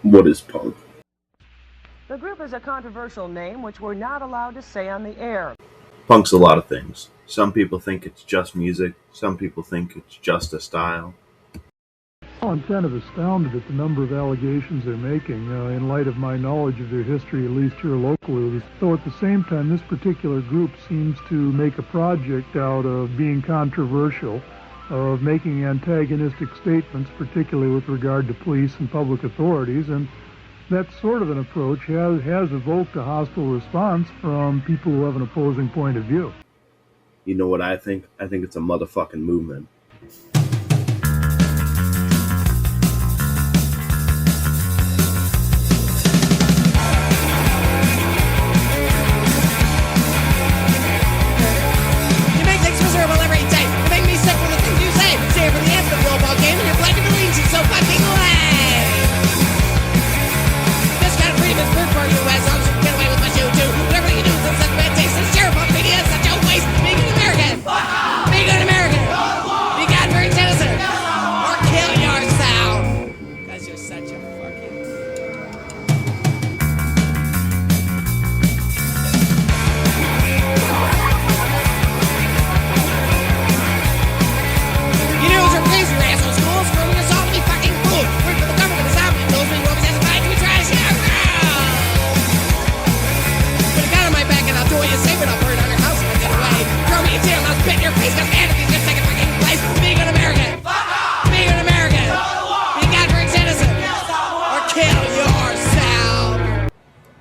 What is punk? The group is a controversial name which we're not allowed to say on the air. Punk's a lot of things. Some people think it's just music. Some people think it's just a style. Well, I'm kind of astounded at the number of allegations they're making in light of my knowledge of their history, at least here locally. So at the same time, this particular group seems to make a project out of being controversial, of making antagonistic statements, particularly with regard to police and public authorities. And that sort of an approach has evoked a hostile response from people who have an opposing point of view. You know what I think? I think it's a motherfucking movement.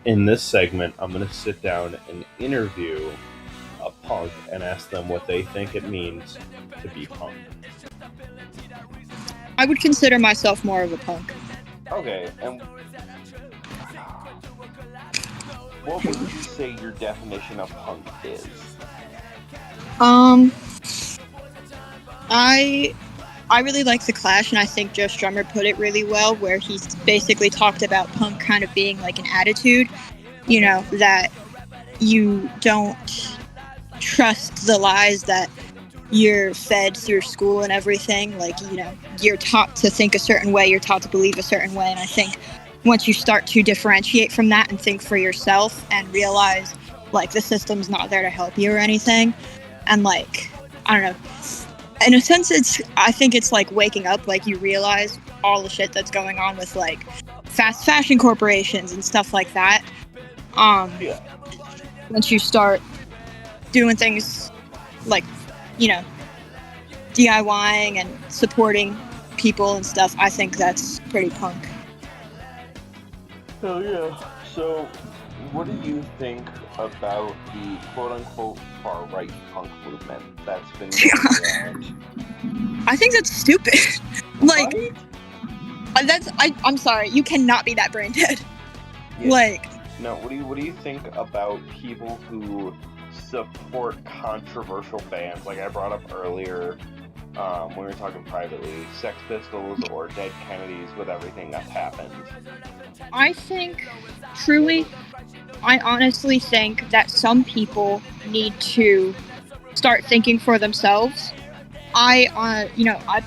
In this segment, I'm going to sit down and interview a punk and ask them what they think it means to be punk. I would consider myself more of a punk. Okay, and what would you say your definition of punk is? I really like The Clash, and I think Joe Strummer put it really well, where he's basically talked about punk kind of being like an attitude, you know, that you don't trust the lies that you're fed through school and everything. Like, you know, you're taught to think a certain way, you're taught to believe a certain way, and I think once you start to differentiate from that and think for yourself and realize, like, the system's not there to help you or anything, and, like, I don't know, in a sense, I think it's like waking up, like you realize all the shit that's going on with like fast fashion corporations and stuff like that. Once you start doing things like, you know, DIYing and supporting people and stuff, I think that's pretty punk. Oh yeah. So, what do you think about the quote-unquote far-right punk movement that's been going around? I think that's stupid. Like, right? I'm sorry, you cannot be that brain dead. Yeah. Like, no. What do you think about people who support controversial bands? Like I brought up earlier, when we were talking privately, Sex Pistols or Dead Kennedys, with everything that's happened. I think, truly, I honestly think that some people need to start thinking for themselves. I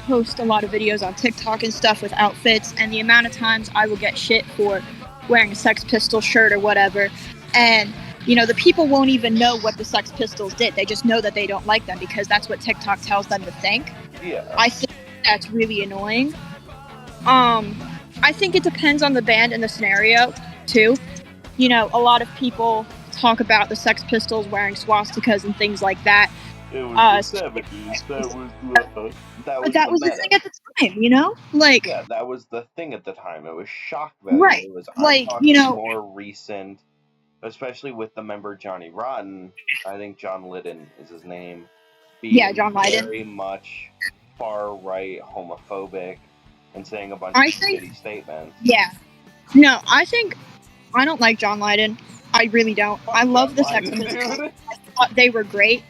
post a lot of videos on TikTok and stuff with outfits, and the amount of times I will get shit for wearing a Sex Pistols shirt or whatever, and, you know, the people won't even know what the Sex Pistols did. They just know that they don't like them because that's what TikTok tells them to think. Yeah. I think that's really annoying. I think it depends on the band and the scenario, too. You know, a lot of people talk about the Sex Pistols wearing swastikas and things like that. It was the 70s. That was the thing at the time, you know? Like, yeah, that was the thing at the time. It was shock value. Right. It was, like, you know, more recent, especially with the member Johnny Rotten. I think John Lydon is his name. Yeah, John Lydon. Very much far-right, homophobic, and saying a bunch of shitty statements. Yeah. No, I don't like John Lydon. I really don't. I love the Sex Pistols. I thought they were great,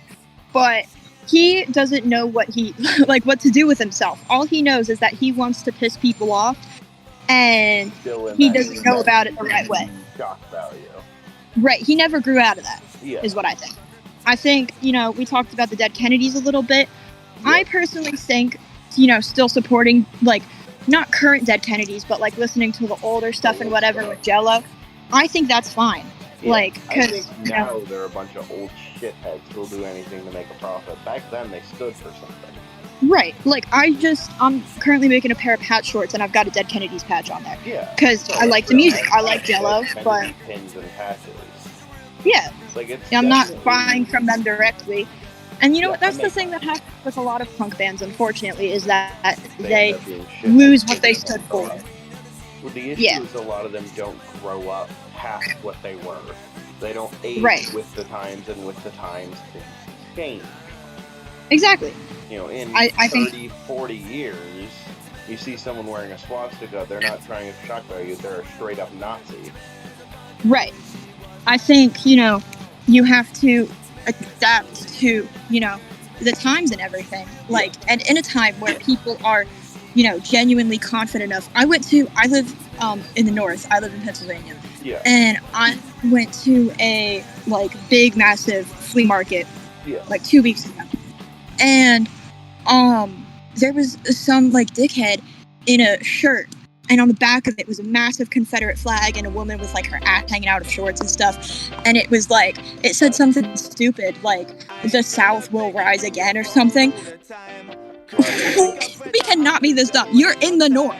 but he doesn't know what what to do with himself. All he knows is that he wants to piss people off, and he doesn't know about it the right way. Shock value. Right. He never grew out of that, is what I think. I think, you know, we talked about the Dead Kennedys a little bit. Yeah. I personally think, you know, still supporting, like, not current Dead Kennedys, but like listening to the older stuff and whatever with Jello, I think that's fine. Yeah, Like, I because think now they're a bunch of old shitheads who'll do anything to make a profit. Back then, they stood for something. right, like I'm currently making a pair of patch shorts and I've got a Dead Kennedys patch on there Yeah. because I like the music, I like Jello, but pins and patches. yeah, Like it's I'm not definitely- buying from them directly. And you know Yeah, what? That's that the makes thing that happens with a lot of punk bands, unfortunately, is that They they end up being shitheads lose what they because stood don't for. grow up. Well, the issue Yeah. is a lot of them don't grow up past what they were. They don't age Right. with the times, and with the times things change. Exactly. You know, in I think- 30, 40 years, you see someone wearing a swastika, they're not trying to shock value, they're a straight up Nazi. Right. I think, you have to adapt to, the times and everything. Like, and in a time where people are, genuinely confident enough. I live in the north. I live in Pennsylvania. Yeah. And I went to a, big, massive flea market, Yeah. 2 weeks ago. And, there was some, dickhead in a shirt. And on the back of it was a massive Confederate flag and a woman with her ass hanging out of shorts and stuff. And it was it said something stupid like the South will rise again or something. We cannot be this dumb. You're in the North.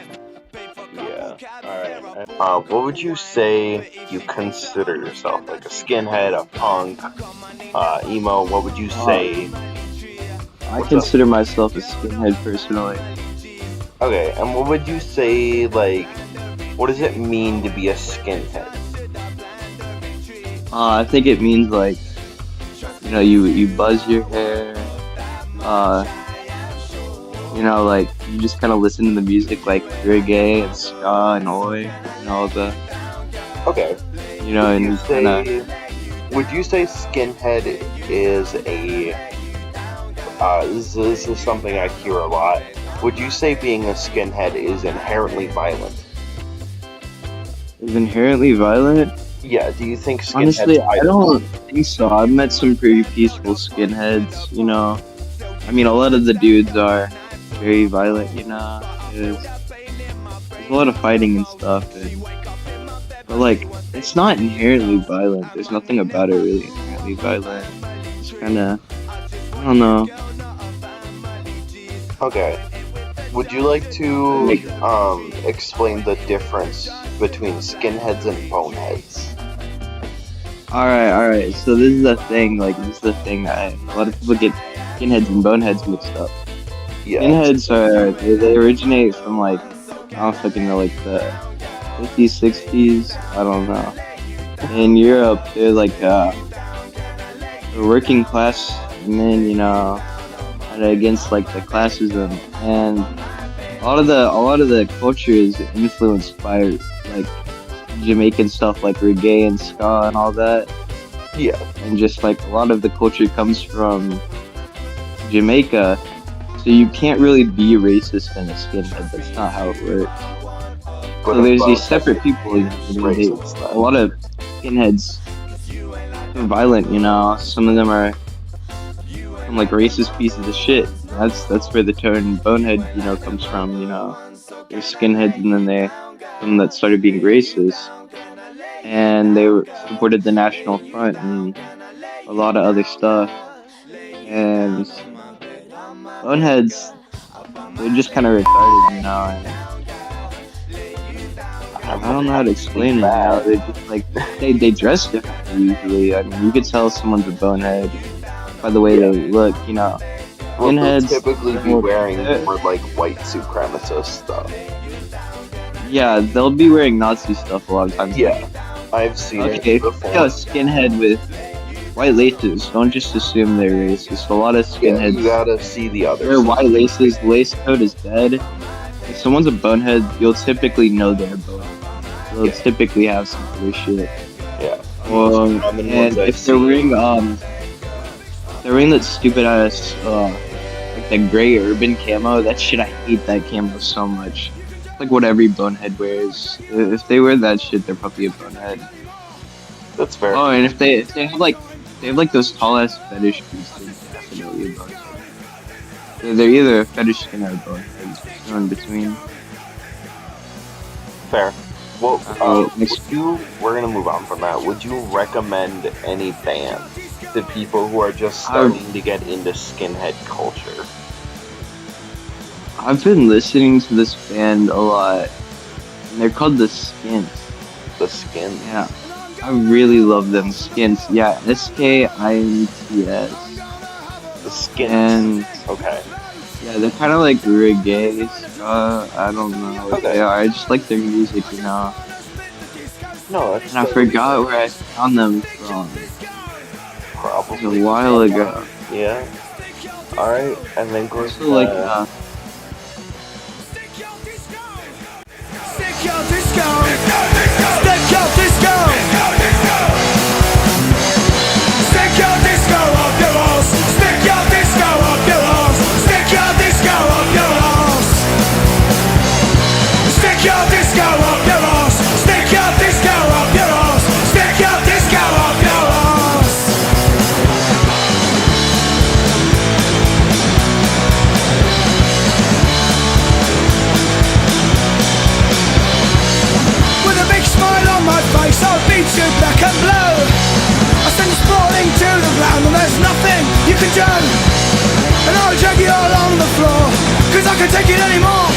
Yeah. Alright. What would you say you consider yourself? Like a skinhead, a punk, emo? What would you say? I consider myself a skinhead personally. Okay, and what would you say, what does it mean to be a skinhead? I think it means you buzz your hair, you just kind of listen to the music like reggae and ska and oi and all the, Okay. and you kind of, Would you say skinhead is this is something I hear a lot. Would you say being a skinhead is inherently violent? is inherently violent? Yeah, do you think skinheads... Honestly, I don't think so. I've met some pretty peaceful skinheads, I mean, a lot of the dudes are very violent, there's a lot of fighting and stuff, but it's not inherently violent. There's nothing about it really inherently violent. It's kind of, I don't know. Okay. Would you like to explain the difference between skinheads and boneheads? Alright, so this is the thing, that a lot of people get skinheads and boneheads mixed up. Yeah. Skinheads they originate from I don't fucking know, the 50s, 60s, I don't know. In Europe, they're the working class men, against the classism, and a lot of the culture is influenced by Jamaican stuff like reggae and ska and all that. Yeah. And just a lot of the culture comes from Jamaica, so you can't really be racist in a skinhead. That's not how it works. So there's these separate people. A lot of skinheads are violent, Some of them are racist pieces of shit. That's where the term bonehead, comes from. There's skinheads, and then they're some that started being racist, and they supported the National Front and a lot of other stuff. And boneheads, they're just kind of retarded, and I don't know how to explain it. They're just they dress differently usually. I mean, you could tell someone's a bonehead by the way they look, Well, they'll Skinheads typically be wearing more white supremacist stuff. Yeah, they'll be wearing Nazi stuff a lot of times. Yeah, I've seen Okay, it if before. you got a skinhead with white laces, don't just assume they're racist. A lot of Yeah, skinheads you gotta see the others. wear white laces, lace coat is dead. If someone's a bonehead, you'll typically know they're a bonehead. They'll typically have some other shit. Yeah. And common ones I've if they're wearing that stupid ass the gray urban camo, that shit, I hate that camo so much. What every bonehead wears. If they wear that shit, they're probably a bonehead. That's fair. Oh, and if they have those tall ass fetish dudes, they're definitely a bonehead. They're either a fetish skin or a bonehead, no in between. Fair. Well, next- we're gonna move on from that. Would you recommend any bands to people who are just starting to get into skinhead culture? I've been listening to this band a lot, and they're called The Skins. The Skins. Yeah, I really love them. Skins. Yeah, SKINTS. The Skins. And Okay. yeah, they're kind of like reggae ska. I don't know what they are. I just like their music, you know. No, that's And I forgot where I found them from. probably It was a while ago. Yeah. All right, and then goes Also, like, Stick your disco! Stick your disco! Stick your disco up your ass! Stick your disco up your ass! Stick your disco up your ass! Stick your disco up your ass! Stick your disco up your ass! Stick your disco up your ass! With a big smile on my face, I'll beat you black and blue. I send you sprawling to the ground and there's nothing you can do. And I'll drag you all on the floor, cause I can't take it anymore.